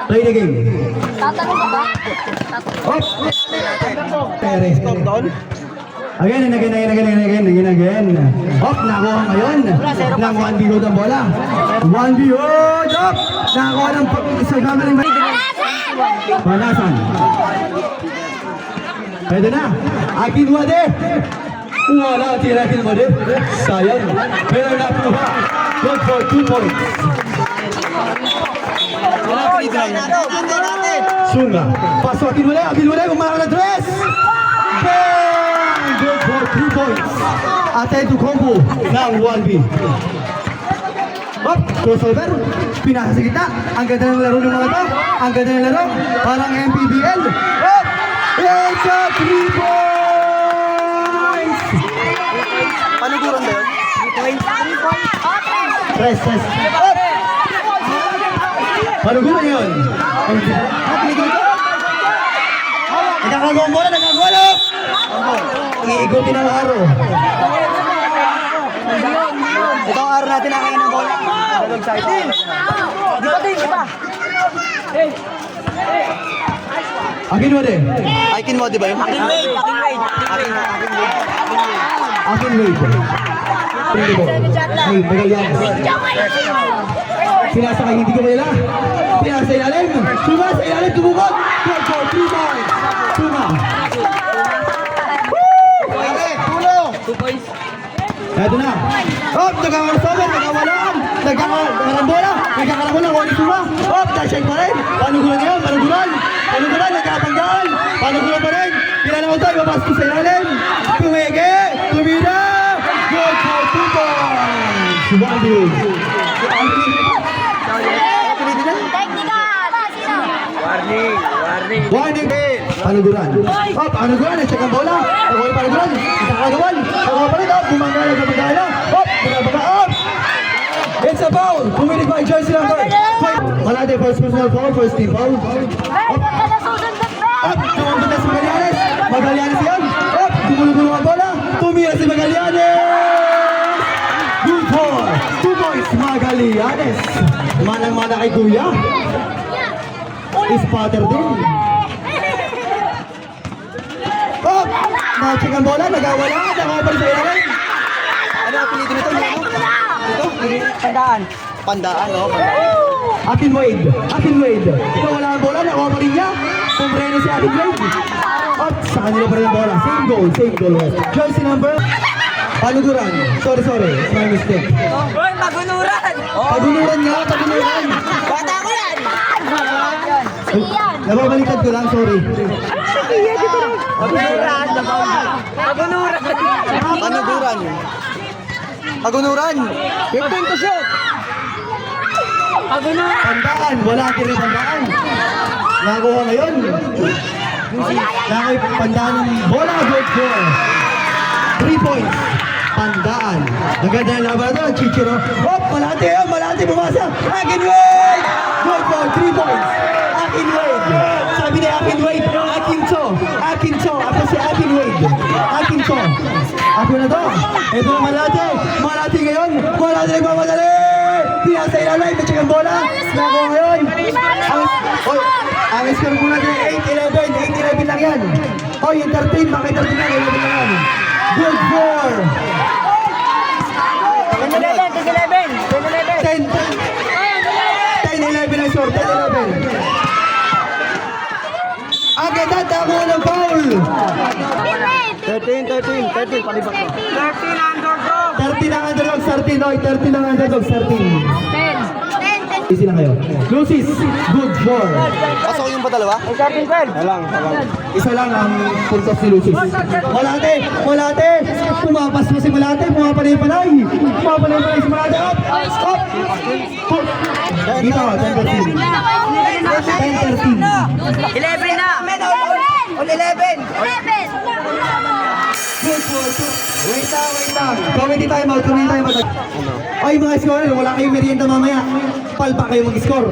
Play the game. Tatanong ka ba? Perez. Again and again and again and again and again. Up, nakuha ngayon. Ng 1B hold ang bola. 1B hold up. Nakuha ng isang gagaling ba? Panasan. Pwede na. Akin Wade. Wala tira Akin Wade. Sayang. Pero nakuha. Good for 2 points. Sunga. Paso Akin Wade. Akin Wade. Umarang na dress. Good for 3 points. Atento combo ng 1B. Up, crossover. Pinasa sa gitna. Ang ganda ng laro ng mga to. Ang ganda ng laro. Parang MPBL. Up! It's a 3 points! Paniguran ba yun? 3 points. Press. Up! Panugulan yun. Nagkakagawang bola, nagkakagawang! Iigutin ang araw. Ito ang araw natin na kayo ng bola. I'm excited. Di ba din, di ba? Akin mo din. Akin mo, di ba yun? Akin wait. Akin wait. Hey, Magallanes. Sinasakay, hindi ko maila. Pinasa ilalim. Tuma sa ilalim, tumukot. 3 points. Tuma. Eto na. Hop, nagkakarosover, nagkawalaan. Nagkakarambola. Nagkakarambola, wali Tuma. Hop, dashay pa rin. Panugulan yun, panugulan. Panugulan, nagkatanggal. Panugulan pa rin. Pinanakot tayo, mapasok sa ilalim. Tumige, tumida. Good for 2 points. Warning. Warning. Panugulan. Hop, panugulan. Check ang bola. Nakuha panugulan. Nakakagawan. Nakuha pa rin. Hop, bumangala. Hop, bumangala. Hop. It's a foul. Pumilig by jersey number 5. Malate, first personal foul. First team foul. Hop. Hop, tumambot na si Magallanes. Magallanes yan. Hop, gumulong ang bola. Tumira si Magallanes. Good for 2 points, Magallanes. Manang-mana kay Kuya. Spotter din. Hop! Na-check ang bola, nagawala, nakapal sa ilalim. Ano ang pinito nito? Ito? Pandaan. Pandaan, no? Pandaan. Akin Wade. Ito wala ang bola, nakuha pa rin niya. Pumreno si Akin Wade. Hop! Sa kanila pa rin ang bola. Same goal. Jersey number. Panuguran. Sorry. It's my mistake. Uy, magunuran! Pagunuran nga. Bata ko yan! Nababaliktad ko lang, sorry. Pagunuran! 15 to shoot! Tandaan, wala kiri tandaan. Nakakuha ngayon. Nakipandaan ng bola, good for 3 points. Pandaan. Naganda na laban ito, Chichiro. Hop, malati, bumasa. Akin Wade! Good for 3 points. Akin Wade. Sabi ni Akin Wade, Akin Cho. Ako si Akin Wade. Akin Cho. Ako na to. Ito na Malati ngayon. Malati nagmamadali. Pinasa ilalim, may check ang bola. Nako ngayon. Ang score muna din 8-11 lang yan. Yung 13, bakit 13 lang, 11 lang yan. Good for 10-11 ang score, 10-11. Agad at ako ng foul. 13, palibak ko. 13 ang underdog, 13. Oy, 13 ang underdog, 13. Easy lang kayo. Lucis, good for. Pasok yung ba dalawa? Salang. Isa lang ang puntos si Lucis. Malate. Pumapas mo si Malate, pumapanay si Malate. Up. Dito, 10-13. 10-13. 11 na! On 11! Good for 2. Wait lang. Comedy time out. Ay, mga scorer, wala kayong merienda mamaya. Palpa kayo mag-score.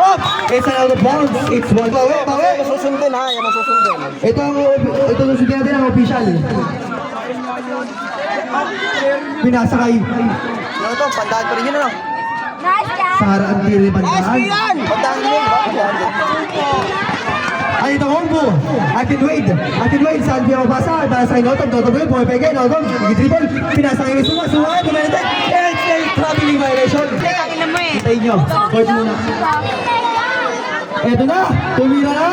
Up! It's an out of bounds. It's 1. Bawi. Susundin ha, yan ang susundin. Ito ang susunod natin ang official. Pinasakay. Ano to? Pandaan pa rin yun ano? Nice guy. Sara Antiri Pandaan. Pandaan din, ba? Pandaan din. Ay, ito combo. Akin Wade, saan niya mabasa? Para sa inotog, Notoboy, pumipigay, Notog, nag-dribble, pinasa kayo suma, pumalite, it's a traveling violation. Hintayin nyo, court muna. Eto na, tumira na,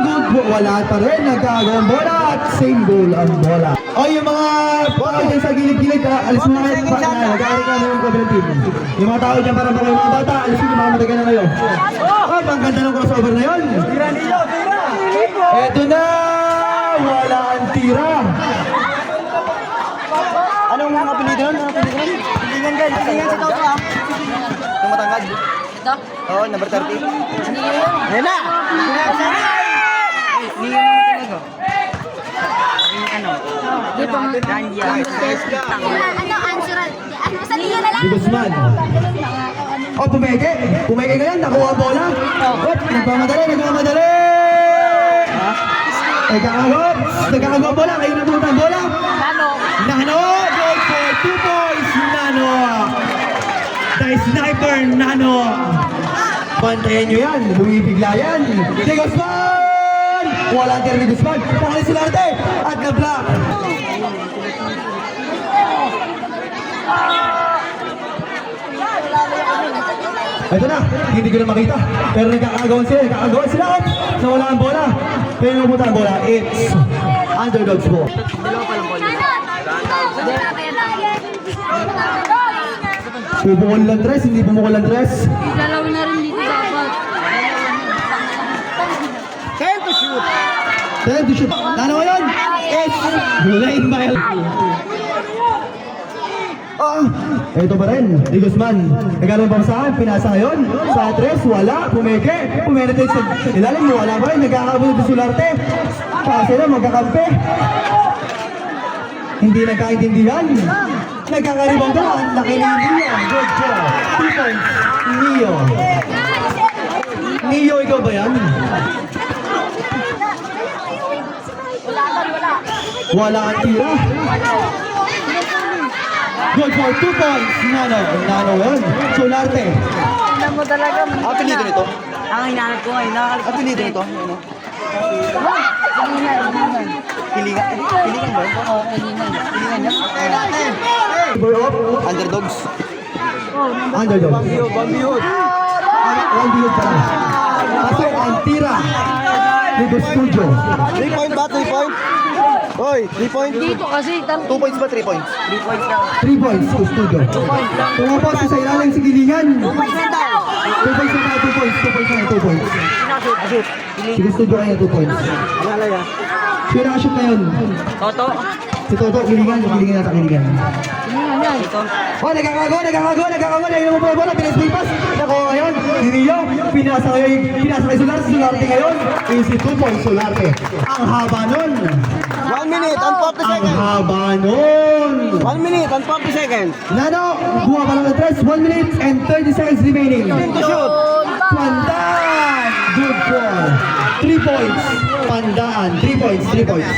good ball, wala pa rin, nagkagawang bola at same goal ang bola. O yung mga tao dyan sa gilid-gilid, alis mo na kayo, nag-aarik na yung kabilang team. Yung mga tao dyan para pa kayo mga bata, alis mo, mga matagal na kayo. Oh, ang ganda ng crossover na yun. Eto na, wala ang tira. Anong mga apelido nun? Anong apelido nun? Pilingan din. Pilingan si Toto ah. Yung matangkad. Ito? Oo, number 30. Ayun na! Ano, answer? Ano, sa liyo na lang? Si Guzman. Oh, pumeke. Pumeke ka yan, nakuha ang bola. Oh, nagmamadali. Nagkakagawa bola, kayo na pumunta ang bola. Nano, goal for 2 points, Nano. The sniper, Nano. Bantayan nyo yan, bumibigla yan. Si Guzman! Walang tira ni Guzman. Pakali si Larte at na-block. Ito na, hindi ko na makita. Pero nagkakagawan sila. Nawala ang bola. Pero napunta ang bola, it's underdog's ball. Pumukol lang tres, hindi pumukol lang tres. Lalaw na rin dito dapat. Time to shoot! Time to shoot. Nano ngayon? It's Lane Mile. Ito pa rin, di Guzman. Nagkaroon pa saan? Pinasa ngayon. Sa tres, wala. Pumenetate sa ilalim. Wala pa rin. Nagkakabot sa Sularte. Kasi na, magkakampi. Hindi nagkaintindihan. Nagkakaribang ka. Ang laki ni Neo. Good job. 2 points. Neo. Neo, ikaw ba yan? Wala ang tira. Good for 2 points. Nano yun. Sularte. Alam mo talaga. Apelido nito? Ang hinahanap ko ngayon. Apelido nito? Ano? Pilingan? Pilingan ba? Oo, kailangan. Pilingan niya? Underdogs? Underdog. Bambiyod! Ang biyod pa lang. Pasok ang tira. Ligo Studio. 3 point ba? 3 point? Hoy, 3 point? Dito kasi. 2 points ba? 3 points? 3 points lang. 3 points sa studio. Tumapos sa ilalim si Gilingan. 2 2 points lang daw. points na 2 points. 2 points na 2 points. Sige studio kaya 2 points. Malaya. Sino nakashoot na yun? Toto. Si Toto, Gilingan. Gilingan nata, Gilingan. Tingnan yan. Oh, nagkakagawa. Ayun mo po yung bola. Pinasbay pass. Nakuha ngayon. Niniyo. Pinasa kay Sularte. Sularte ngayon. Easy 2 points Sularte. Ang haba nun. 1 minute and 40 Ang seconds. haba nun. 1 minute and 40 seconds. Nano, buha pa lang ng 1 minute and 30 seconds remaining. To shoot. Pandaan! Good ball. 3 points. Pandaan. 3 points. 3 points.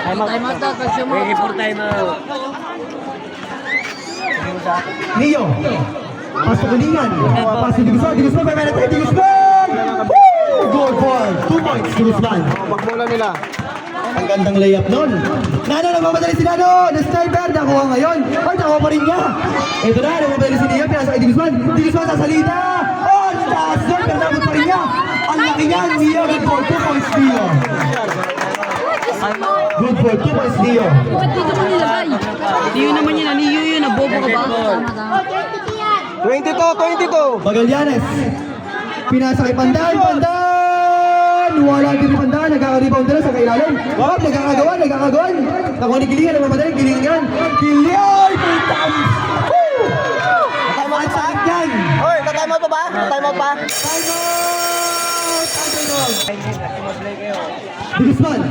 Time out daw. Pag sumo. Ready for time out. Neo. Pasok ulingan. Pasok di Guzman. Di Guzman. Di Guzman. Woo! Good ball. 2 points. Di Guzman. Pagbola nila. Ang gandang layup nun. Nano, nagmamadali si Nano. The sniper. Nakuha ngayon. Ay, nakuha pa rin niya. Ito na. Nagmamadali si Neo. Pinasa kay Di Guzman. Di Guzman sa salita. Oh, ang taas nun. Pero nabot pa rin niya. Ang laki niya. Neo. Good ball. 2 points Neo. Good for 2 points Neo. Ba't dito mo nilagay? Niyo naman yun. Niyo yun. Nabobo ka ba? Tama. 22. Magallanes. Pinasa kay Pandan. Wala din ni Pandan. Nagkaka-rebound nila sa kailalim. Wap, nagkakagawan. Nakuha ni Gilingan. Nagmamadali. Gilingan. Ay, pintam. Woo! At sa akin. Hoy, time out pa ba? Time out pa? Time out. Di Guzman.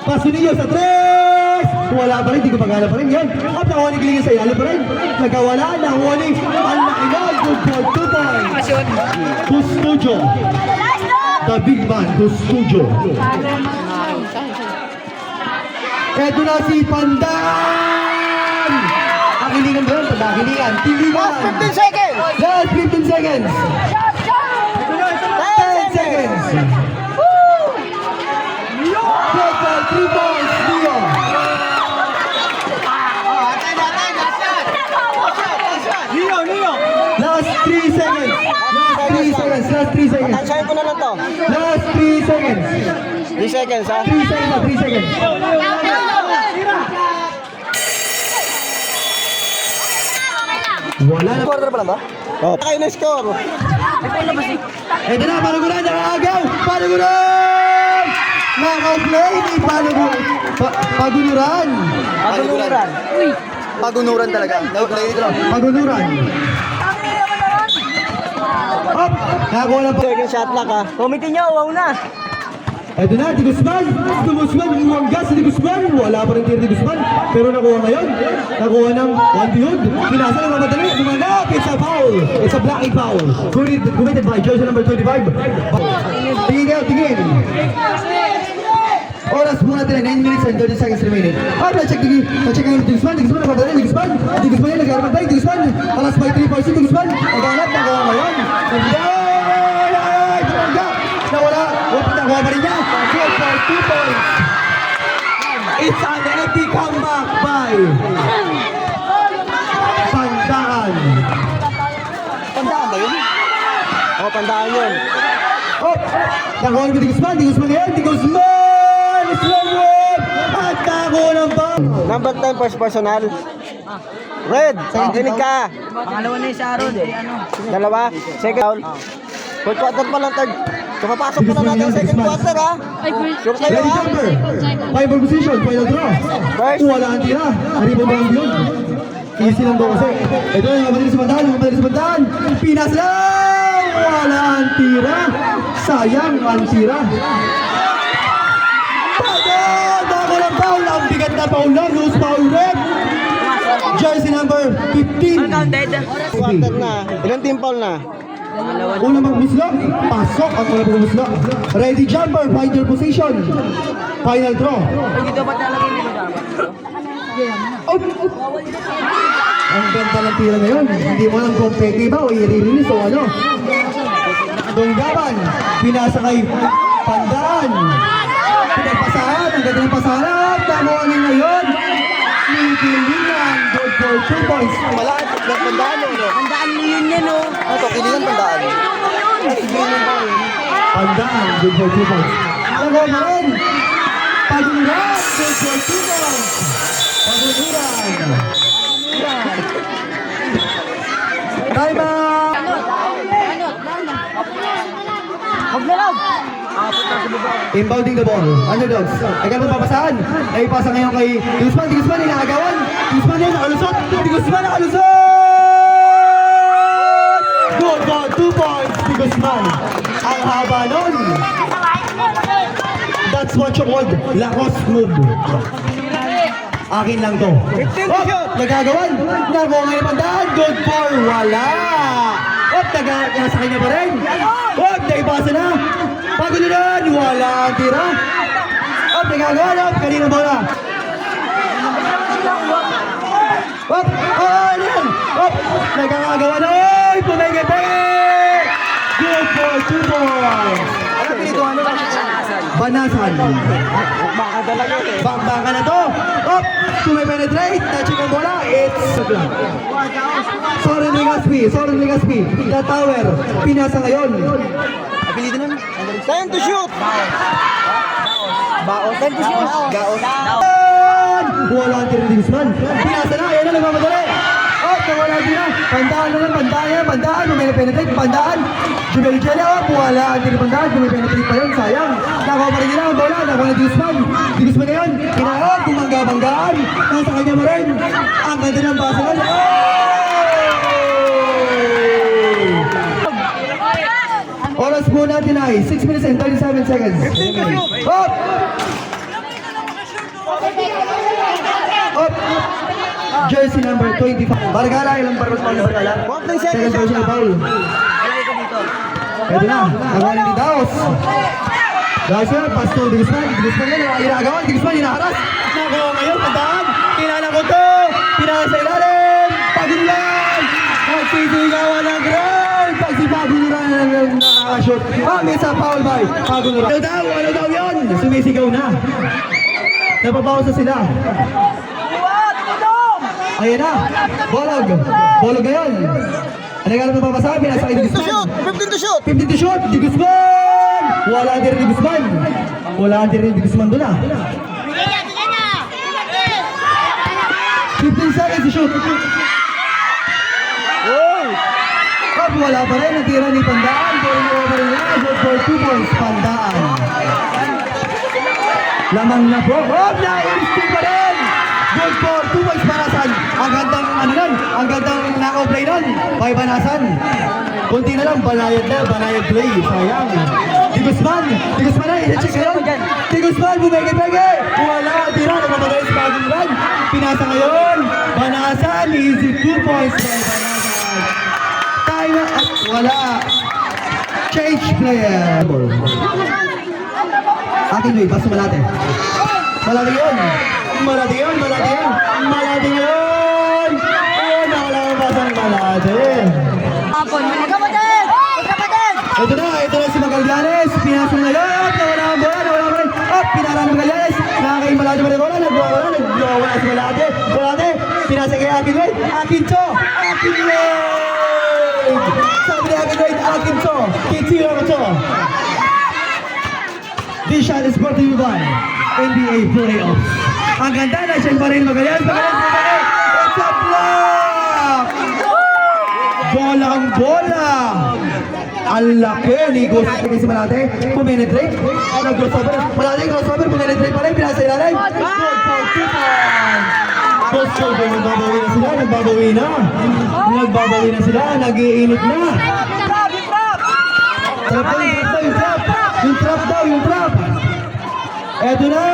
Paso niyo sa 3. Wala pa rin, di ko pagana pa rin yan. At nakuha ni Gilingan sa ilalim pa rin. Nagkawala, nakuha ni ang laki na. Good for 2 points. To studio. The big man, to studio. Eto na si Pandan. Ang Gilingan ba yun? Pandan, Gilingan. Last 15 seconds. seconds. 10 seconds. Good ball, 3 points, Leo. Last 3 seconds. Last 3 seconds. Tansahin ko na lang to. Last 3 seconds. 3 seconds, ha? 3 seconds, 3 seconds. Wala na. Quarter pa lang ba? Oo. Kayo na score. Ito na, Panuguran, nakakagaw! Panuguran! Naka-play ni Panuguran. Pagunuran. Pagunuran. Pagunuran talaga. No-play dito. Pagunuran. Up! Nakakuha ng pa. Second shot lock, ha? Committee nyo, wow na. Ito na, Di Guzman! Di Guzman, umangga si Di Guzman! Wala pa rin tira Di Guzman, pero nakuha ngayon. Nakuha ng 1-2. Pinasa ng mamadali, dumanap! It's a foul! It's a blocking foul. Committed by jersey number 25. Tingin kayo, tingin! Oras muna natin, 9 minutes and 30 seconds remaining. Na-check ngayon Di Guzman, Di Guzman, namadali, Di Guzman! Di Guzman yan, nag-armantay, Di Guzman! Alas by 3 points, Di Guzman! Naganap, nakuha ngayon. Dumangga! Nawala! Nakuha pa rin niya! Good for 2 points! It's an epic comeback by Pandaan! Pandaan ba yun? Oo, pandaan yun. Oh! Nakuha ni Di Guzman! Di Guzman ngayon! Di Guzman! Slow move! At nakuha ng ball! Number 10, first personal. Red, kinig ka. Pangalawa na yung sa Arod eh. Ano? Dalawa, second foul. Fourth quarter pa lang, third. Kapapasok pa na natin second quarter, ha? Ay, first. Sure kayo, Ready ha? jumper! Fiber position, final draw! First. Wala ang tira! Arriba ba ang yun? Easy lang daw kasi. Ito yung madalis sa bandaan! Pinas lang! Wala ang tira! Sayang ang tira! Bako ng foul! Ang bigat na foul lang! Loose foul red! Jersey number 15! Counted. Quarter na. Ilang team foul na? Una magmusla, pasok ang una magmusla. Ready jumper, final position. Final draw. Dito ba talaga yung dapat? Out! Ang ganda ng tira ngayon. Hindi mo alam kung peke ba o i-release o ano. Donggaban, pinasa kay Pandaan. Pinagpasahan, ang ganda ng pasahan. Nakuha niya ngayon. Nidilingan, good for 2 points. Malaki, pandaan yun, no? Handaan mo yun yan, oh. Ano to, kiligan pandaan. Pandaan, good for 2 points. Nakuha na rin. Pagunuran, good for 2 points. Pagunuran. Time out! Maglalog. Inbounding the ball. Underdogs. Agad mo papasahan. Ay pasa ngayon kay Di Guzman. Di Guzman inaagawan. Di Guzman yun nakalusot. Di Guzman nakalusot! Good ball. 2 points. Di Guzman. Ang haba nun. That's what you call Lacoste move. Akin lang to. Oh, nagagawan. Nakuha ngayon Pandaan. Good for wala. Oh, nasa kanya pa rin. Oh, naipasa na. Pagunuran. Wala ang tira. Oh, nagagawan. Oh, kanina bola. Oh, ano yan? Oh, nagagawa na. Oy, pumigay-pigay. Good for 2 points. Ano pinito, ano? Banasan. Baka talaga yun, eh. Baka na to. Oh, tumipenetrate. Na-check ang bola. It's Soren Legaspi. The tower. Pinasa ngayon. Apelido nun? Time to shoot! Baon. Time to shoot. Gaon. Wala ang tira ni Guzman. Pinasa na. Ayan na, nagmamadali. Oh, nawala ang tira. Pandaan na lang. Pandaan. Pumipenetrate. Pandaan. Jumel-Jele. Oh, wala ang tira. Pandaan. Pumipenetrate pa yun. Sayang. Nakuha pa rin nila ang bola. Nakuha na Guzman. Di Guzman na yun. Kinaon. Bumangga-banggaan. Nasa kanya mo rin. Ang ganda ng basahan. Oras po natin ay 6 minutes and 37 seconds. Up! Up! Jersey number 25. Bargala, ilang barros pa ng Bargala? Second personal foul. Ito na, nagawa ni Daos. Daos yun, pass to Di Guzman. Di Guzman yun, inagawan. Di Guzman, inaharas. Nagawa ngayon, Pandaan. Pinala ko to. Pinala sa ilalim. Pagunulan. Magsisigawan ng ground. Si Pagulura na nakakashoot. May isa foul by Pagulura. Ano daw yun? Sumisigaw na. Napabawas na sila. Ayan na. Bolog. Bolog ngayon. Ano nga naman papasabi? Nasa kay Guzman. 15 to shoot! 15 to shoot. Di Guzman. Wala din rin di Guzman. Wala din rin di Guzman doon ah. 15 seconds to shoot. Wala pa rin. Natira ni Pandaan. Good for 2 points. Pandaan. Lamang na po. Na-instinct pa rin. Good for 2 points Banasan. Ang gandang ang gandang na-play nun. By Banasan. Kunti na lang, banayad play. Sayang. Di Guzman na, i-check ngayon. Di Guzman, bumege-bege. Wala, tira, nagmamagay sa bagong run. Pinasa ngayon. Banasan, easy 2 points by Banasan. Time at wala. Change player. Akin Louie, basta malate. Malate yun. Malate yun. Nakalabasan malate. Ito na si Magallanes. Pinasa na yun. Nawala ang bola. Pinara ng Magallanes. Nakakain malate pa rin bola. Nagwawala si malate. Pinasa kay Akin Wade. Akin to. Sabi ni Akin Wade, Akin to. Kitira mo to. This shot is brought to you by NBA Playoffs. Ang ganda na siya pa rin Magallanes. It's a block! Bola. Ang laki ni Guzman si Malate. Puminetrate. Nag-crossover. Malate crossover. Puminetrate pa rin. Pinasa ilalim. Good for 2 points. Crossover. Nagbabawi na sila. Nag-iinit na. Yung trap. Eto na.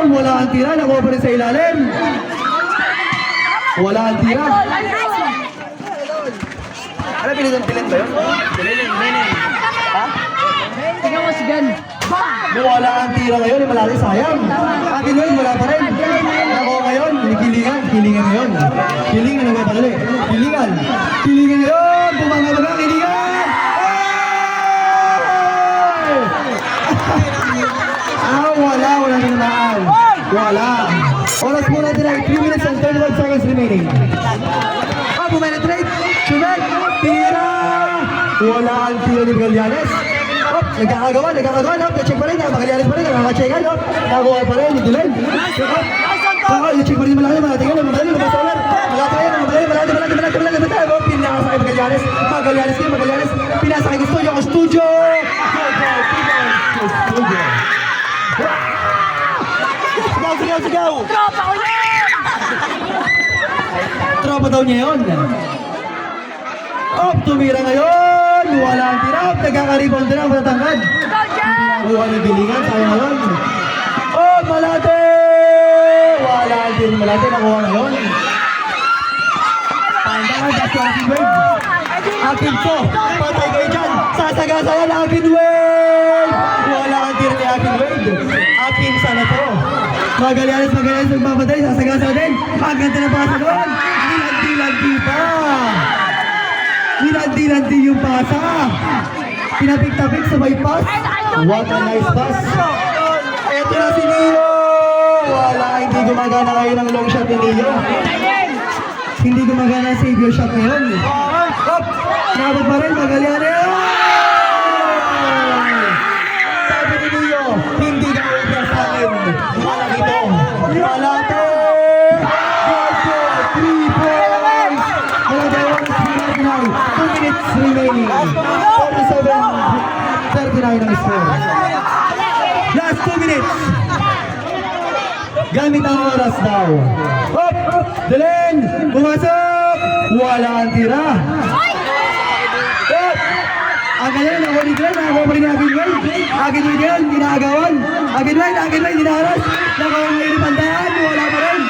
Wala ang tira. Nakuha pa rin sa ilalim. Wala ang tira. Ano, pilit ba yun? Pilin. Ha? Ikaw mas gan. Wala ang tira ngayon. Malaki sayang. Akin ngayon, wala pa rin. Nakuha ngayon. Kilingan ngayon. Kilingan na mapadali. Kilingan ngayon. Bumanga. Kilingan. Wala tinamaan. Wala. Oras muna natin ay 3 minutes and 31 seconds remaining. Buminetrate. Sumet. Tira. Wala ang tira ni Magallanes. Nagkakagawa. Check pa rin. Magallanes pa rin. Nakaka-checkan. Nakuha pa rin. Nagdulan. I-check pa rin malaki. Malaki. Malaki. Pinasa kay Magallanes. Magallanes. Pinasa kay Studio. Sigaw! Tropa daw niya yun. Tumira ngayon. Wala ang tirap. Nagkaka-rebound din ang matatangkad. Nakuha ng bilingan. Sayang ngayon. Malate! Wala ang tirap. Malate. Nakuha ngayon. Pandangan. That's Akin Wade. Akin to. Patay kayo dyan. Sasagasayan Akin Wade. Wala ang tirap ni Akin Wade. Akin sana to. Magallanes magpapatay, sasagasa din. Ang ganda na pasa doon. Nilanti pa. Nilanti yung pasa. Pinapik-tapik sa bypass. What a nice pass. Eto na si Neo. Wala, hindi gumagana kayo ng long shot ni Neo. Hindi gumagana ang savior shot ngayon. Nabot pa rin, Magallanes. Sabi ni Neo, hindi ka over sa akin. Malate! Good for 3 points! Malate 2 minutes remaining. 47-39 ang score. Last 2 minutes. Gamit ang oras daw. Dalen! Pumasok! Wala ang tira. Ang ganyan, nakuha ni Glenn, nakuha pa rin ni Akin Wade. Akin Wade yun, ginagawan. Akin Wade, dinaras. Nakuha ngayon ni Pandaan, wala pa rin.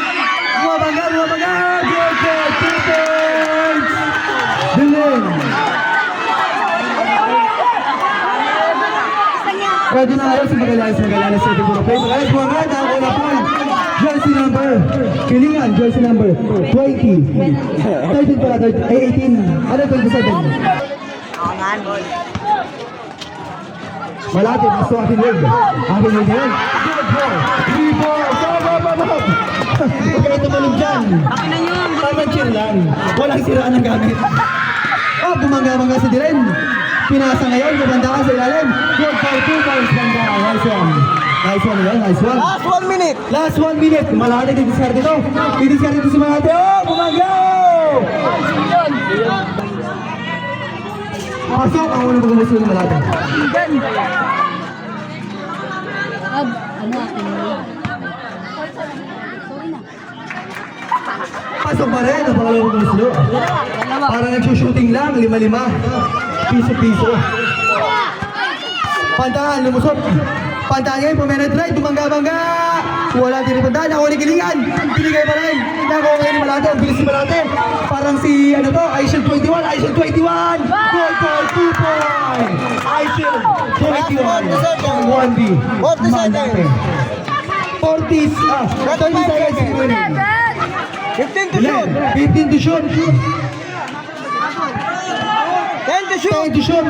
Bumabangga. Good for 2 points. Dalen. Pwede na ngayon si Magallanes sa Tiguro Play. Magallanes, buwangan, nakuha na point. Jersey number. Kilingan, jersey number 20. 13 pala, 18. Ano, 27? Malapit, gusto akin wig. Akin wig yan. Good ball. 3 balls. Huwag kayo tumalog dyan. Akin na yun. Tamang chill lang. Walang siraan ng gamit. Oh, bumangga-bangga si Diren. Pinasa ngayon, kabandaan sa ilalim. Good ball, 2 points, banda. Nice one. Nice one yun, nice one. Last 1 minute. Last 1 minute. Malaki, didiscard ito. Didiscard ito si Malate. Oh, bumangga! Pasok ang unang pagkamusto ng Malate. Ano akin na yun? Pasok pa rin ang pangalawang pagkamusto. Dalawa. Para nagsushooting lang, 5-5. Piso-piso. Pantahan, lumusot. Pantahan ngayon, pumenet right, bumangga-bangga. Wala din rin pantahan, ako ni Kilingan. Binigay pa rin. Nakuha ngayon ni Malate, ang bilis si Malate. Parang si, ano to, Aishel 21, Aishel 21. Goal, 2 points. Aishel 21. 1B. 40 seconds. 40 seconds remaining. 15 to shoot. 15 to shoot. 10 to shoot. 10 to shoot.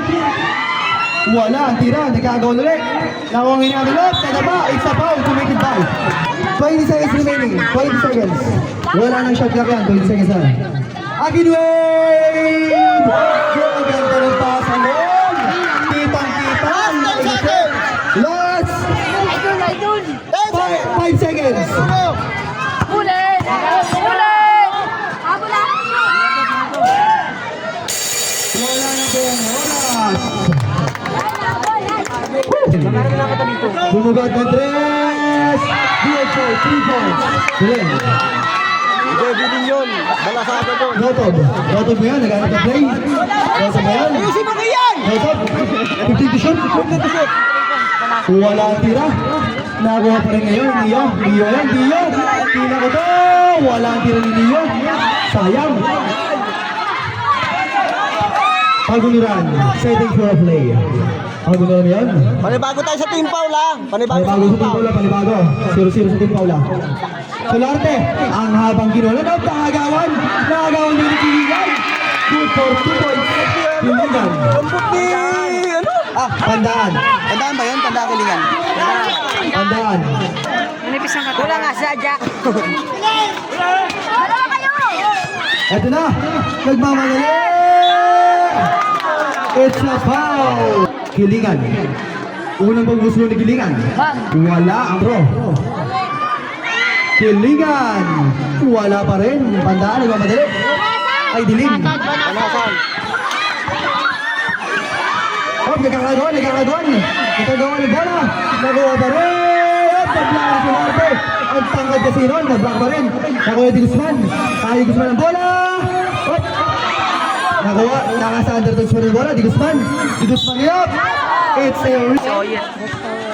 Wala, ang tira, nagkagawa ulit. Nakuha ngayon ang ulit, nadaba, it's a foul to make it by. 20 seconds remaining, 20 seconds. Wala nang shot clock yan, 20 seconds na. Akinwade! Yung ganda ng pasa noon. Kitang-kita. Last 5 seconds. Ulit! Wala na po yung oras. Bumugat ng 3. Beautiful, 3 points. Galing. Hindi, din yun. Balasado doon. Notob. Notob mo yan, naghanap ng play. Notob mo yan. Ayusin mo yan! Notob. 15 to shoot. 15 to shoot. Wala ang tira. Nagawa pa rin ngayon. Nio. Nio yan. Nio. Tira ko to. Wala ang tira ni Nio. Sayang. Paguluran. Setting for a play. Paguluran yan. Panibago tayo sa team foul ha. Panibago sa Panibago team sa Team foul. Paula, panibago. 0-0 sa Team Paula. Solarte, ang habang ginola na nakagawan. Nakagawan din ni Kilingan. Good for 2 points. Kilingan. Lambot ni... Ano? Ah, Pandaan. tandaan ba yun? Tandaan Kilingan. Pandaan. Manipis ang katawan. Wala nga sadya. Ito na. Nagmamadali. It's a foul. Kilingan. Unang pagbusulo ni Kilingan. Wala ang pro. Kilingan. Wala pa rin. Pandaan, nagmamadali. Ay, dilim. Panasan. Oh, nagkakagawan. Nagkakagawan ng bola. Nagawa pa rin. Paglakas si Marte. Ang tangkad kasi noon. Nagblock pa rin. Nakuha di Guzman. Kaya Guzman ang bola. Oh. Nakuha. Nakasa underdogs pa rin ang bola. Di Guzman. Di Guzman ngayon. It's a...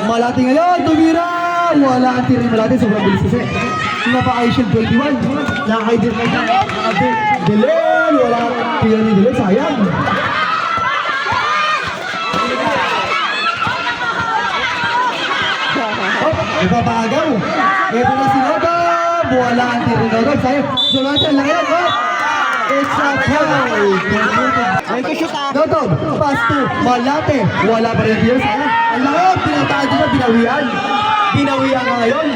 Malati ngayon. Tumira. Wala ang tira ni Malati. Sobrang bilis kasi. Napa-Aishel 21. Nakakaidir na niya. Dilen. Wala ang tira ni Dilen. Sayang. Ipapagaw. Ito na si Notob. Wala ang tira ni Notob. Sayang. Jonathan lang yan. Oh. It's a foul. Ay, to shoot ha. Notob. Pass to Malate. Wala pa rin tira. Sayang. Ang lakot. Pinataan dito. Binawian. Binawian nga ngayon.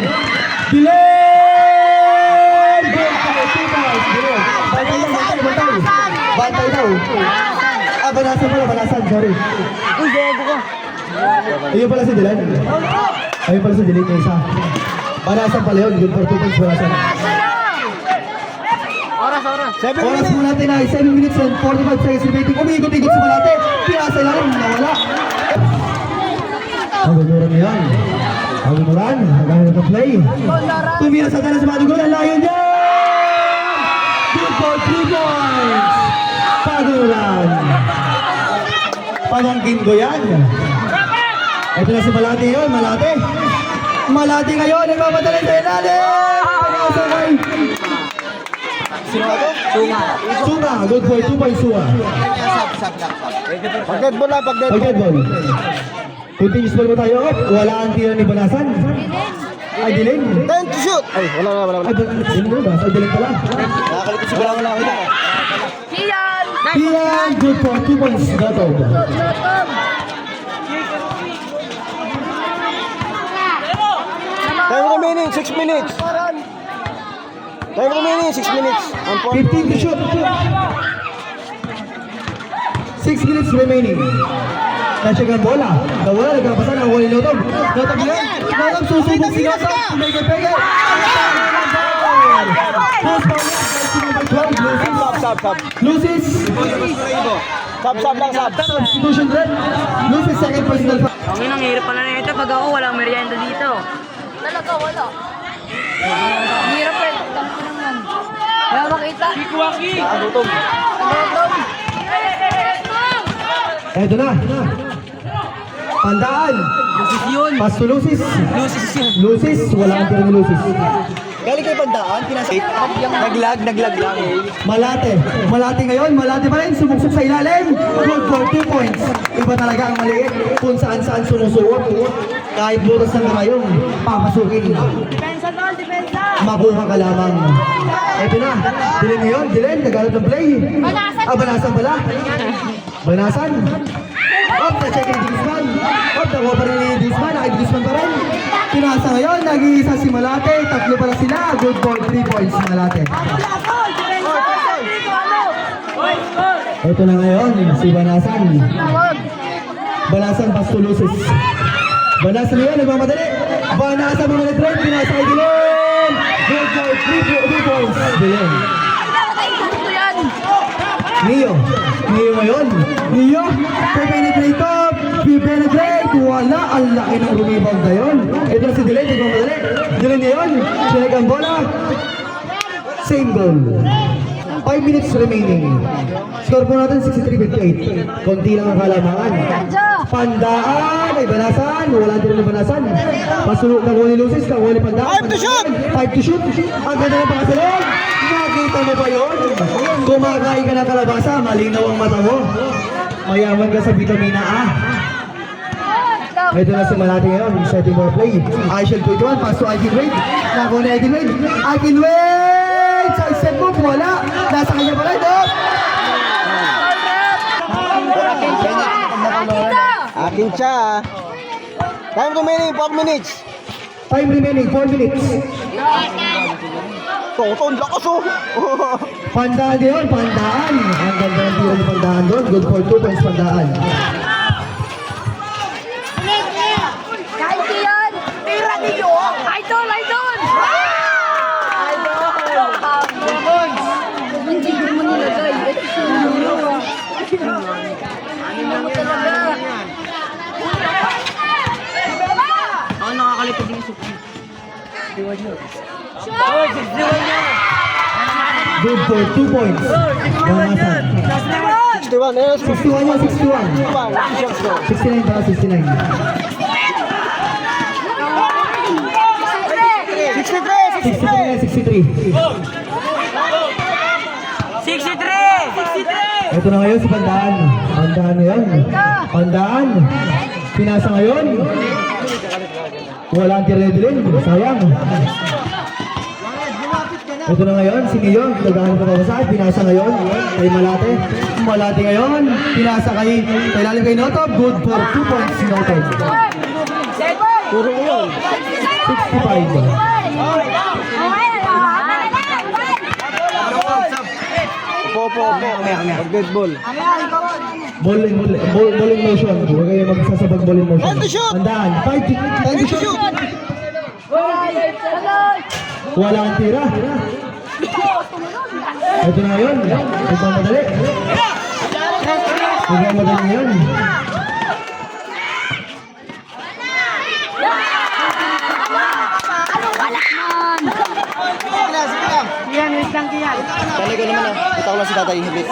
Dilen! Goal for 2 points. Dilen. Bantay lang. Bantay. Bantay daw. Ah, banasan pala. Banasan. Sorry. Uy, gago ka. Ayun pala si Dilen. Ayun pala si Dilen. Isa. Banasan pala yun. Good for 2 points. Banasan. Oras. 7 Oras minutes. mo natin ay 7 minutes and 45 seconds remaining. Umiikot-ikot si Malate. Pinasa lang. Nawala. Hagunuran na yan. Hagunuran. Naghahanap ng play. Tumira sa talas sa Madugo. Ang layo niya. Good for 3 points. Hagunuran. Pamangkin ko yan. Ito na si Malate yun. Malate ngayon. Nagmamadali sa ilalim. Pinasa kay Sino ba to? Sunga. Good for 2 points. Sunga. Pag dead ball ha. Pag dead ball. Pagkat ball. Continuous ball mo tayo. Wala ang tira ni Banasan. Ay, Dylan. 10 to shoot. Ay, wala. Ay, Dylan ba? Ay, Dylan pala. Nakakalito si Wala ako dito. Kian, good for 2 points. Gatog. 10 remaining, 6 minutes. 10 remaining, 6 minutes. On point. 15 to shoot. 6 minutes remaining. Na-check ang bola. Nawala, nagkapasa na. Wala Lotog. Lotog yan. Lotog susubok si Lotog. Pege. Sub. Loses. Sub lang, sub. Substitution red. Loses second personal foul. Ang inang hirap pala na ito pag ako walang merienda dito. Talaga, wala. Hirap rin. Tanto naman. Wala makita. Gutom. Eto na. Pandaan. Lusis yun. Pass to Lucis. Lusis yun. Lucis. Wala ang tira ni Lucis. Galing kay Pandaan, pinasa. Naglag lang. Malate ngayon. Malate pa rin. Sumuksok sa ilalim. Good for 2 points. Iba talaga ang maliit. Kung saan sumusuot. Kahit butas ng kamayong papasukin. Depensa doon, depensa. Makuha ka lamang. Eto na. Dilen ngayon. Dilen. Naghanap ng play. Banasan. Banasan pala. Banasan. Up, na-check ni Guzman. Up, nakuha pa rin ni Guzman. Guzman pa rin. Pinasa ngayon. Nag-iisa si Malate. Tatlo pala sila. Good for 3 points si Malate. Ito na ngayon. Si Banasan. Banasan pass to Lucis. Banasan ngayon. Nagmamadali. Banasan mga nag-drive. Pinasa kay Dilen. Good for 3 points. Dilen. Neo ngayon. Neo, pe-penetrate up, pe-penetrate, wala, ang laki ng rumibang na yun. Ito na si Dylan, nagmamadali. Dylan ngayon, sinig ang bola. Same goal. 5 minutes remaining. Score po natin 63-58. Konti lang ang kalamangan. Pandaan, ay Banasan, wala din na Banasan. Pasulok na ni Lucis, nakuha ni Pandaan. 5 to shoot! 5 to shoot. Ang ganda ng pakasalong. Nakita mo ba yun? Kumakain ka ng kalabasa, malinaw ang mata mo. Mayaman ka sa vitamina A. Ito na si Malate ngayon, setting more play. Aishel 21, pass to Aikin Wade. Nakuha ni Aikin Wade. Aikin Wade! Sa step move, wala. Nasa kanya pala ito. Akin siya. Time remaining, 4 minutes. Time remaining, 4 minutes. Toton, lakas oh. Pandaan yun, Pandaan. Ang ganda ng tiro ni Pandaan doon. Good for 2 points, Pandaan. Kahit yan. Tira niyo. Idol. Hindi mo nilagay. Ano mo talaga? Ako nakakalipad yung suki. Good for 2 points. Banasan. 61, 61 yan, 61. 69 para 69. 63 yan, 63. Ito na ngayon si Pandaan. Pandaan na yan. Pandaan. Pinasa ngayon. Wala ang tira ni Dylan. Sayang. Ito na ngayon, si Neo. Naghahanap pa ba saan? Pinasa ngayon. Kay Malate. Malate ngayon. Pinasa kay lalim kay Notob. Good for 2 points si Notob. Puro ko yun. 65. Popo. Good ball. Ball in motion. Huwag kayo magsasabag ball in motion. Time to shoot! Tandaan. 5 to shoot. Wala ang tira. Ito na yun. Nagmamadali. Nagmamadali ngayon. Tanay ko naman ah. Itaw lang si tatay. Hibit.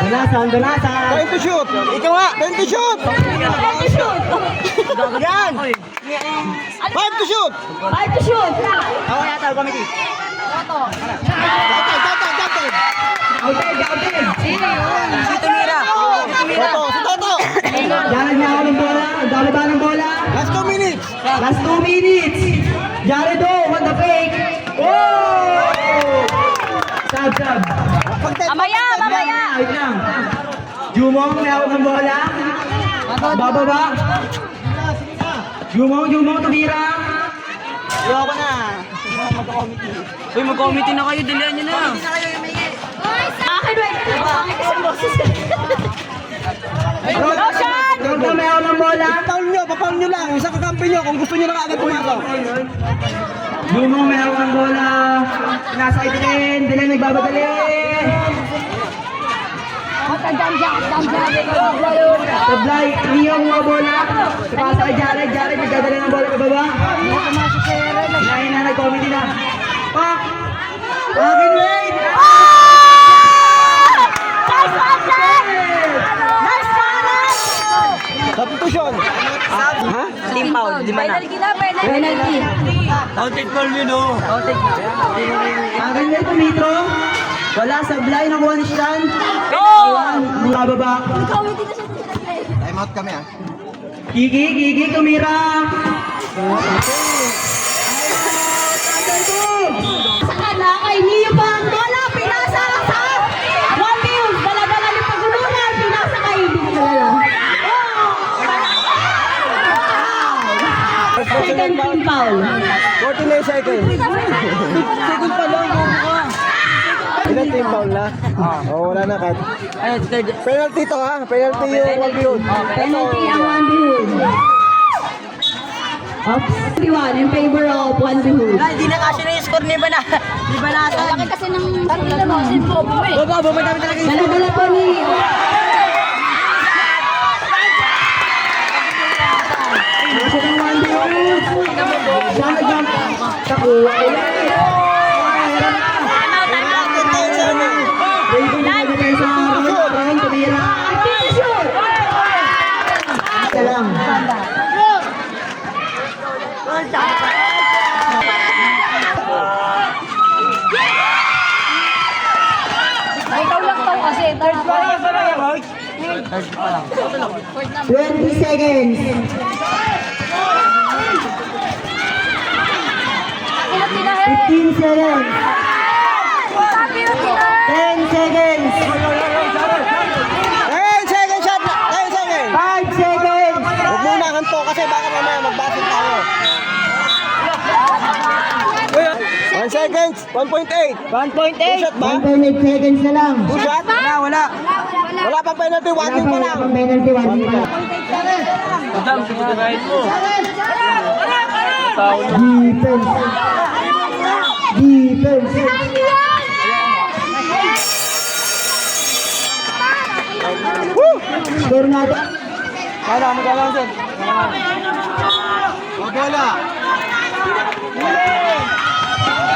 Banasan. Time to shoot. Ikaw nga. Time to shoot. Yan. 5 to shoot. Ako yata ang committee. Tatay. Sino yun? Si Tumira. Toto. Si Toto. Jared na ako ng bola. Ang dami ba ng bola? Last 2 minutes. Last 2 minutes. Jared what the fake? Oh! Sab. Mamaya, mamaya. Wait lang. Jumong, may ako ng bola. Bababa. Jumong, tumira. Ayoko na. Uy, mag-committee na kayo. Dalihan nyo na. Akin, wait. Bakit kasi boses? Jumong, may ako ng bola. Papaul nyo lang. Isa kakampi nyo kung gusto nyo na kaagad pumasok. Jumong, may ako ng bola. Nasa Dilen nagbabadali. Sablay, Leo mga bola. Pasa kay Jared, nagdadala ng bola pababa. Hinahin na, nag-comedy na. Pak! Akin, wait! Substitution. Ha? Team foul. Penalty na, penalty. Counted ball yun oh. Akin, wait, tumitro. Wala, Sablay, nakuha ni Stan. Go! Mula baba. Time out kami ah. Gigi, tumira. Sa kana kay Neo pa ang bola, pinasa sa 1 views, dala-dala ni pagulungan, pinasa kay hindi ko dala. Second team foul. 49 seconds. Second pa lang. Ilan team foul na? Oo, wala na kat. Penalty to ha? Penalty yung 1 view. Penalty ang 1 views. Oops. 21 in favor of 1 views. Hindi na kasi na yung score ni Banasa. Ni Banasa. Laki kasi ng sulat mo, sinpo mo eh. Baba, madami talaga yung Dala-dala po ni... Nasa ng 1 views. Jump. Takuha ulit. Tumira. Isa lang. Ikaw lang to kasi, third pa lang. 20 seconds. Pinatinahin! 15 seconds. Pinatinahin! 10 seconds. 10 seconds shot na! 10 seconds! 5 seconds. Huwag muna kanto kasi baka mamaya magbasok tayo. 1 seconds! 1.8! 2 shot ba? 1.8 seconds na lang. 2 shot? Wala. Wala pang penalty, 1 view pa lang. Penalty, 1 view pa. Defense. Score natin. Kala, magkala sir. Bola!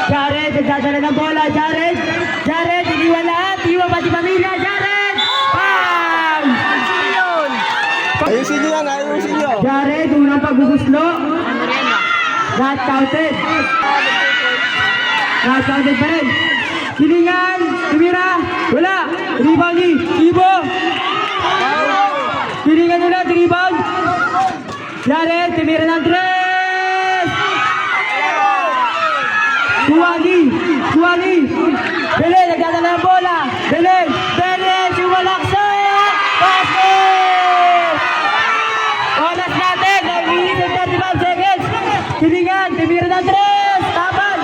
Jared, nagdadala ng bola. Jared, iniwan lahat. Iwan pati pamilya. Jared! Bam! Ayusin nyo yan, ayusin nyo. Jared, unang pagguguslo. Not counted. Not counted pa rin. Silingan, tumira, wala. Rebound ni Ibo. Silingan ulit, rebound. Jared, tumira ng 3. Suwani. Belen, nagdadala ng bola. Belen, sumalaksak. Basket! Oras natin, 9 minutes and 35 seconds. Silingan, tumira ng 3. Taban.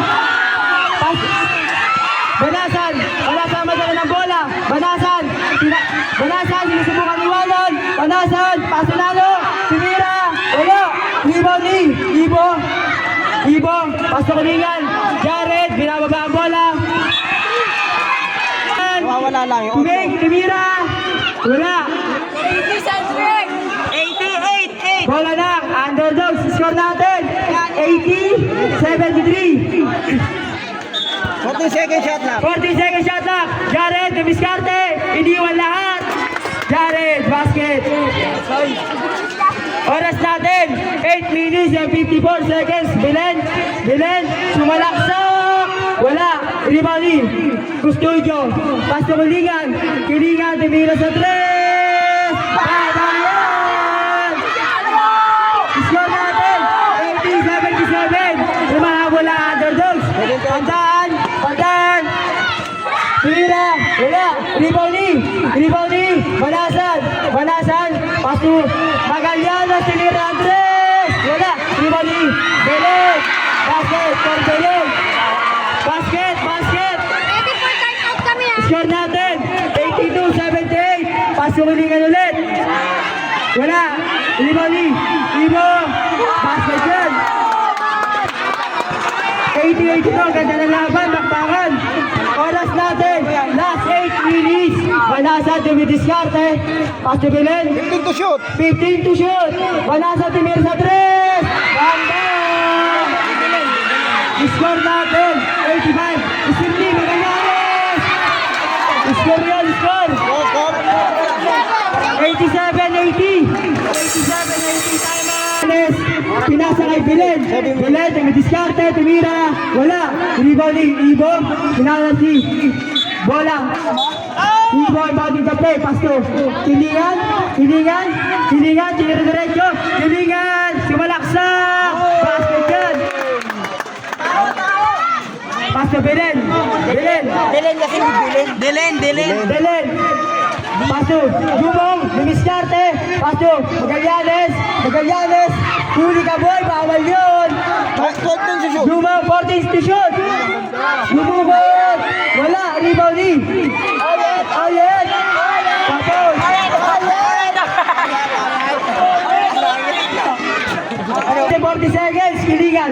Banasan, madala ng bola. Banasan, sinusubukan ni Walon. Banasan, pasunalo. Tumira, wala. Rebound ni Ibo, pasok kuningan. Jared, binababa ang bola. Wala lang yung Tumira, wala. 88. Bola na, underdogs, score natin. 80-73. 14 second shot lang. 40 second shot lang. Jared, demiskarte. Iniwan lahat. Jared, basket. Oras natin, 8 minutes and 54 seconds. Belen, sumalaksak. Wala, rebound. Custodio, pasok Kilingan, tumira sa 3. Bye-bye! Pagdan! Tira! Wala! Rebounding! Banasan! Pasu! Magallanes! Tinira Andres! Wala! Rebounding! Belen! Basket! For Belen! Basket! 84 time out kami ah. Score natin! 82-78! Pasukulingan ulit! Wala! Rebounding! Basket yan! 80-82, ganda ng laban, bakbakan. Oras natin, last 8 release. Banasan, dumidiskarte. Pass to Belen. 15 to shoot. 15 to shoot. Banasan, tumir sa 3. Ganda! Score natin, 85. Isimli, Magallanes. Score yun, score. 87-80. Pinasa kay Belen. Belen, dumidiskarte, tumira. Wala. Rebounding, Ibo. Pinasa si Bola. Ibo, rebounding the play. Pasto. Kilingan. Diretso. Kilingan. Sumalaksak. Basket yan. Pasto, Belen. Belen. Paso, Jumong, dumiskarte. Paso, Magallanes. Huli ka boy, bawal yun. 12 to shoot. Jumong, 14 to shoot. Jumong, wala, rebounding. Ayet. Paso. 40 seconds, kilingan,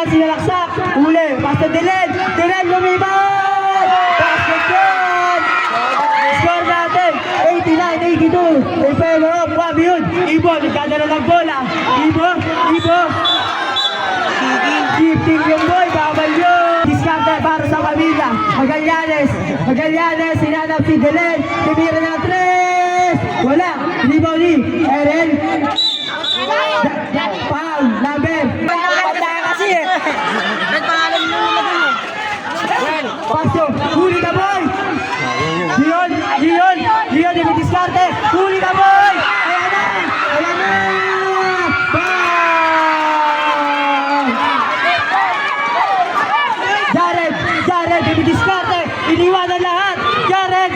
sinalaksak. Huli, Paso, Dilen, lumibad. Basket yun. Score natin, 89-82. Ipelo, Wab yun. Ibo, nagdadala ng bola. Ibo. Gifting yung boy, bawal yun. Diskarte para sa pamilya. Magallanes, sinanap si Belen. Tumira ng 3. Wala, rebounding. Eren. Foul, number. Kasi eh. Pasok, huli ka boy! Gion, dumidiskarte! Huli ka boy! Ayan na! Foul! Jared, dumidiskarte! Iniwanan lahat! Jared!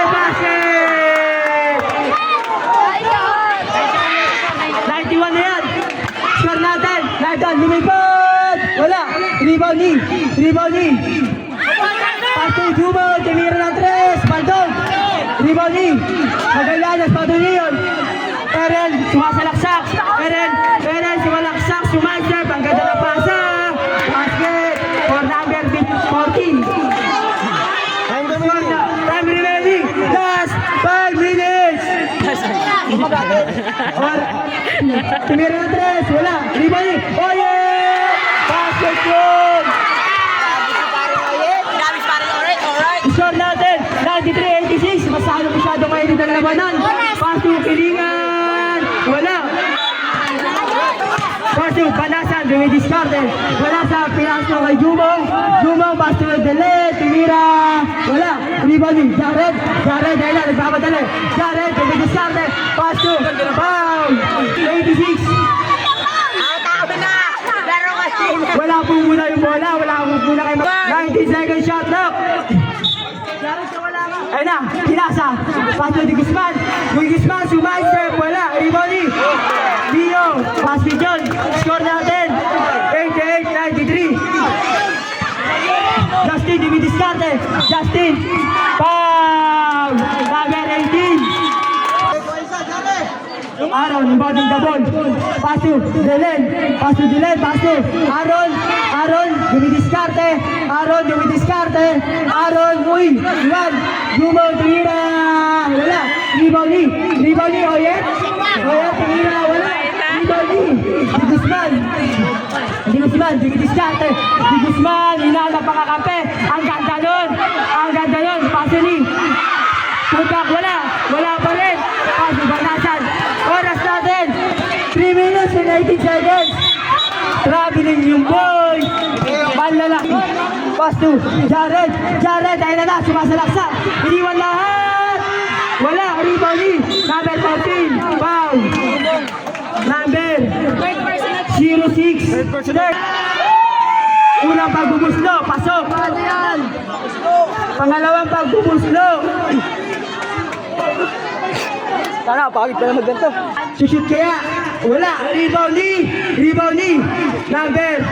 Basket! 91 na yan! Score natin! Nandun, lumipad! Wala! Rebounding! Pasto, Jubo, tumira ng 3, Baldog! Rebounding! Magallanes, patuloy yun! Eren, sumasalaksak! Sumasalaksak! Ang ganda na pasa! Basket! For number 14! Time remaining! Last 5 minutes! Tumira ng 3, wala! Rebounding! Oh yeah! Basket yun! Score natin, 93-86. Masyado kayo dito ng labanan. Paso, kilingan. Wala. Paso, Banasan, dumidiskarte. Wala sa pinasok kay Jumong. Paso, Dele, tumira. Wala. Rebounding, Jared, ayun na, nagpapadali. Jared, dumidiskarte. Paso, foul. 86. Wala po muna yung bola. Wala po muna kayo. 19 seconds shot clock. Ayun na, pinasa. Paso di Guzman. Sumaistep. Wala. Rebounding. Leo. Pass ni John. Score natin. 88-93. Justin, dumidiskarte. Foul. Number 18. Aaron, inbounding the ball. Paso, Delen. Aaron, dumidiskarte. Uy, Juan. Jumo, tumira. Wala. Rebounding, Oyet, tumira. Wala. Rebounding. Di Guzman, dumidiskarte. Di Guzman, inalap pakakampi. Ang ganda nun. Paso ni. Putak, wala pa rin. Paso, Banasan. Oras natin, 3 minutes and 18 seconds. Traveling yung boy. Malalaki. Pass to Jared, ayun na, sumasalaksak. Iniwan lahat. Wala, rebounding. Number 14, foul. Number 06. pagbubuslo, pasok. Pangalawang pagbubuslo. Tara, pagod pa naman ganito. Shoot kaya. Wala. Rebound ni. Number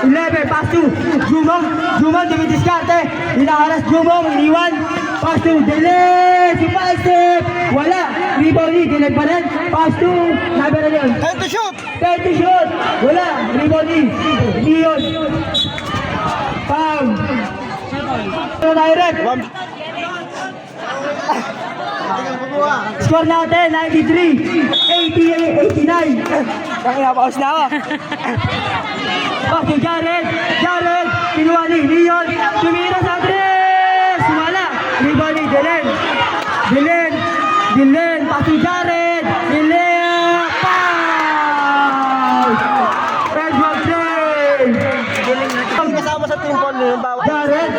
11. Pass to Jumong. Dumidiskarte. Hinaharas Jumong. Iniwan. Pass to Dele. Si Paisip. Wala. Rebound ni. Dele pa rin. Pass to number 11. Time to shoot! Time to shoot. Wala. Rebound ni. Leon. Foul. So direct. Score natin, 93, 89. Kaya paus na ako. Back to Jared, kinuha ni Leon, tumira sa Andres, wala, rebound ni Dylan, back to Jared, foul! Red ball play! Kasama sa team ball yung bawat. Jared,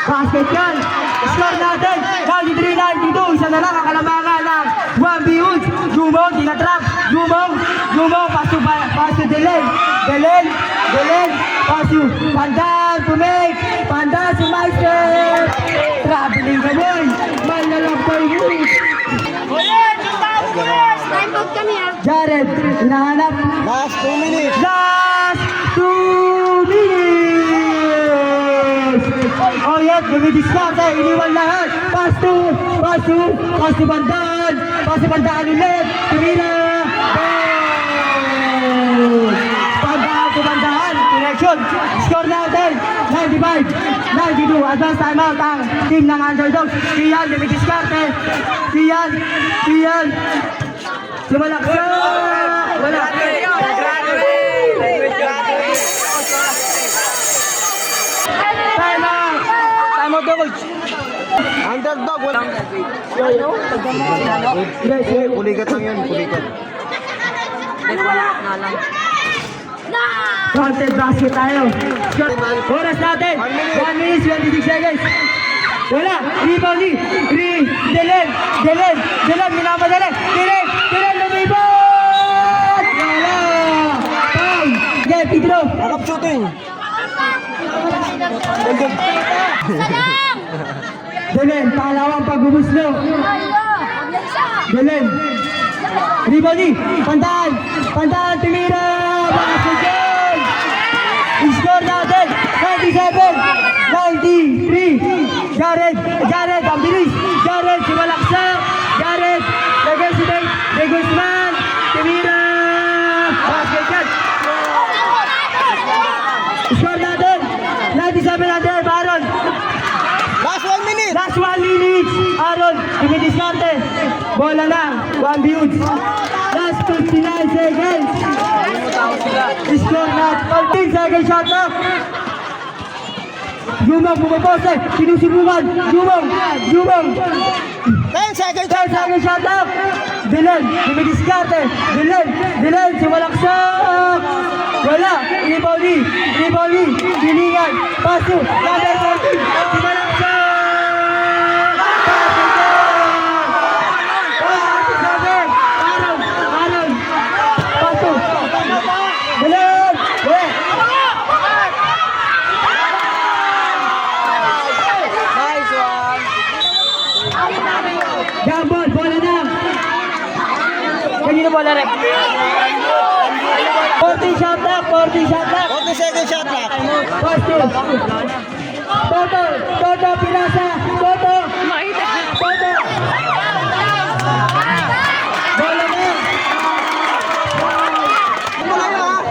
basket yan. Score natin, 93-92. Isa na lang ang kalamangan ng 1B Woods. Jumong, tinatrap. Jumong, pass to Delen, pass to Pandan to make. Pandan si Meister. Traveling ka boy. Malalagpay Woods. Time out kami ah. Jared, hinahanap. Last 2 minutes. Last 2 minutes! Oh yes, dumidiskarte, iniwan lahat. Pass to Bandaan. Pass to Bandaan ulit. Tumira. Goal! Bandaan. Connection. Score natin. 95-92. Advance timeout ang team ng Underdogs. Kian, dumidiskarte. Kian. Sumalaksa. Wala. Time out daw, coach. Underdog, walang... Kulikat lang yun, kulikat. Counted basket tayo. Oras natin. 1 minute, 26 seconds. Wala. Rebound ni. Delen. Minamadali. Delen. Lumibot. Wala. Foul. Okay, Pedro. Akap shooting. Delen, pangalawang pagbubuslo. Delen. Rebound ni. Pantaan, tumira. Basket goal. Score natin. 97-93. Jared, ang bilis. Jared, sumalaksak. Jared, lagay si De Guzman. Tumira. Basket goal. Score natin. 97-100. Aaron. Last 1 minute. Last 1 minute. Aaron, dumidiskarte. Bola na. 1 views. Last 59 seconds. Score na. 13 seconds shot na. Jumong bumabose. Sinusubukan. Jumong. 10 seconds. 10 seconds shot na. Dylan, dumidiskarte. Dylan, sumalaksak. Wala. Rebound ni. Dilingan. Paso. Number 14. Sumalaksak. Aaron. Paso. Dylan. Nice one. Jambon, bola na. Kanino bola rep? 40 shot na. 40 seconds shot clock. Pasto. Toto, Pirasa. Toto. Bola na.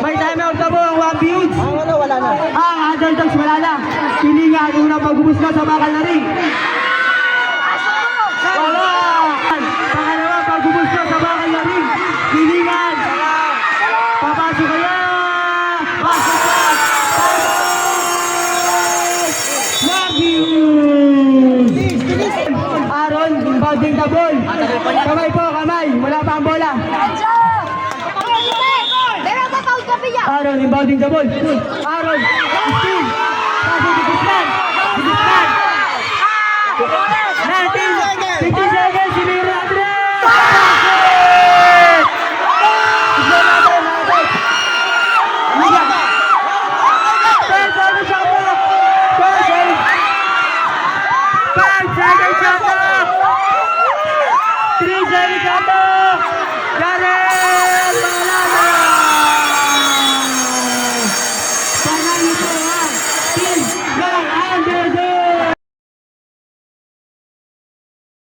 May timeout na po ang 1 views. Wala na. Ang Underdogs wala na. Pilingan unang pagbubus na sa bakal na ring. Wala. Pangalawa pagbubus na sa bakal na ring. Pilingan. Papasok kaya. Pasok ka. Aaron, bounding the ball. Kamay po, kamay. Wala pa ang bola. Aaron, inbounding the ball. Aaron, steal. Pasok di Guzman. 15 seconds, sinira Andres. Basket! Ligata! Trisha Ligata! Darren Malana! Panalo po ang team ng Underdog!